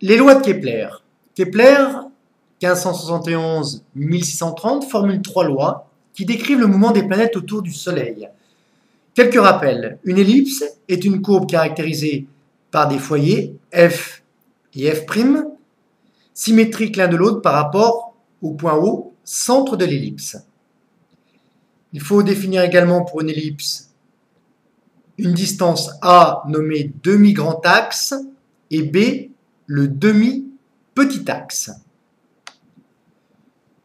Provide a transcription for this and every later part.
Les lois de Kepler. Kepler, 1571-1630, formule 3 lois qui décrivent le mouvement des planètes autour du Soleil. Quelques rappels. Une ellipse est une courbe caractérisée par des foyers F et F', symétriques l'un de l'autre par rapport au point O, centre de l'ellipse. Il faut définir également pour une ellipse une distance A nommée demi-grand axe et B le demi-petit axe.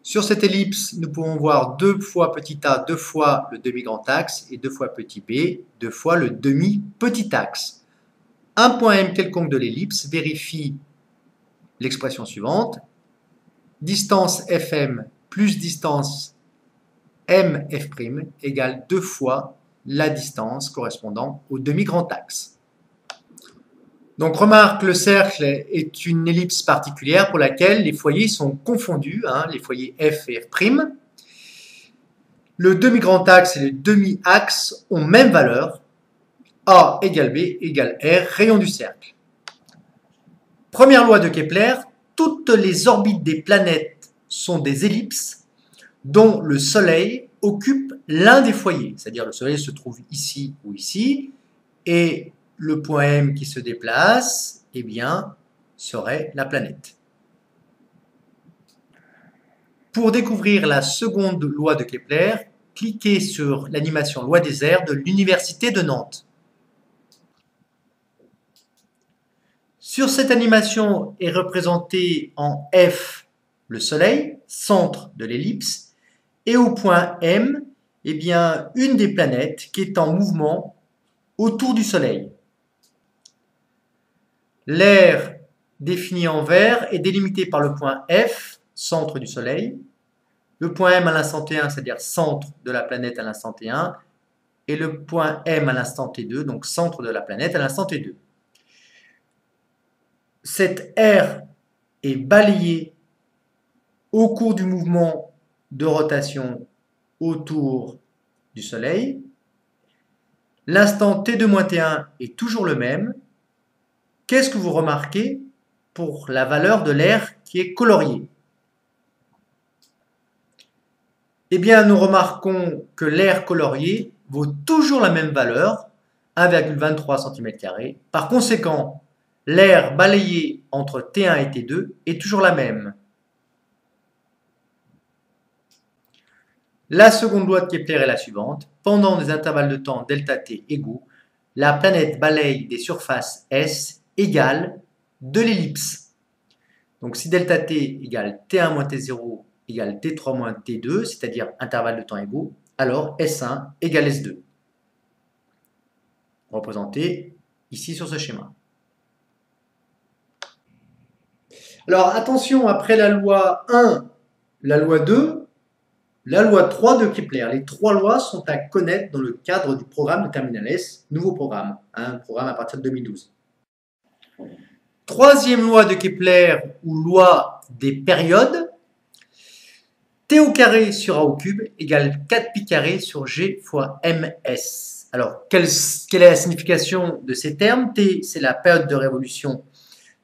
Sur cette ellipse, nous pouvons voir 2 fois petit a, 2 fois le demi-grand axe et 2 fois petit b, 2 fois le demi-petit axe. Un point M quelconque de l'ellipse vérifie l'expression suivante. Distance Fm plus distance MF' égale 2 fois la distance correspondant au demi-grand axe. Donc remarque, le cercle est une ellipse particulière pour laquelle les foyers sont confondus, les foyers F et F'. Le demi-grand axe et le demi-axe ont même valeur, A égale B égale R, rayon du cercle. Première loi de Kepler, toutes les orbites des planètes sont des ellipses dont le Soleil occupe l'un des foyers, c'est-à-dire le Soleil se trouve ici ou ici, et le point M qui se déplace, eh bien, serait la planète. Pour découvrir la seconde loi de Kepler, cliquez sur l'animation loi des airs de l'Université de Nantes. Sur cette animation est représenté en F le Soleil, centre de l'ellipse, et au point M, eh bien, une des planètes qui est en mouvement autour du Soleil. L'aire définie en vert est délimitée par le point F, centre du Soleil, le point M à l'instant T1, c'est-à-dire centre de la planète à l'instant T1, et le point M à l'instant T2, donc centre de la planète à l'instant T2. Cette aire est balayée au cours du mouvement de rotation autour du Soleil. L'instant T2-T1 est toujours le même. Qu'est-ce que vous remarquez pour la valeur de l'aire qui est coloriée? Eh bien, nous remarquons que l'aire coloriée vaut toujours la même valeur, 1,23 cm². Par conséquent, l'aire balayée entre T1 et T2 est toujours la même. La seconde loi de Kepler est la suivante. Pendant des intervalles de temps ΔT égaux, la planète balaye des surfaces S égales de l'ellipse. Donc si ΔT égale T1 moins T0 égale T3 moins T2, c'est-à-dire intervalle de temps égaux, alors S1 égale S2. Représenté ici sur ce schéma. Alors attention, après la loi 1, la loi 2, la loi 3 de Kepler. Les 3 lois sont à connaître dans le cadre du programme de Terminal S, nouveau programme, un programme à partir de 2012. Troisième loi de Kepler, ou loi des périodes, T au carré sur A au cube égale 4pi carré sur G fois ms. Alors, quelle est la signification de ces termes? T, c'est la période de révolution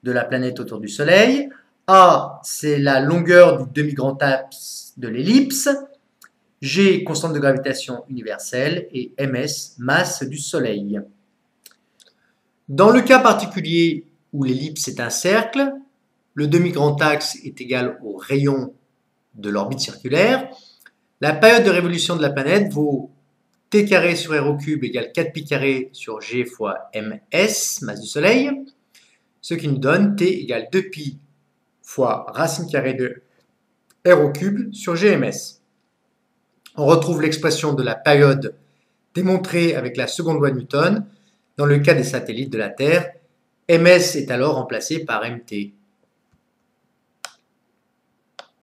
de la planète autour du Soleil. A, c'est la longueur du demi-grand axe de l'ellipse. G, constante de gravitation universelle. Et ms, masse du Soleil. Dans le cas particulier où l'ellipse est un cercle, le demi-grand axe est égal au rayon de l'orbite circulaire. La période de révolution de la planète vaut t carré sur r au cube égale 4pi carré sur g fois ms, masse du Soleil, ce qui nous donne t égale 2pi fois racine carrée de r au cube sur gms. On retrouve l'expression de la période démontrée avec la seconde loi de Newton dans le cas des satellites de la Terre. ms est alors remplacé par mt.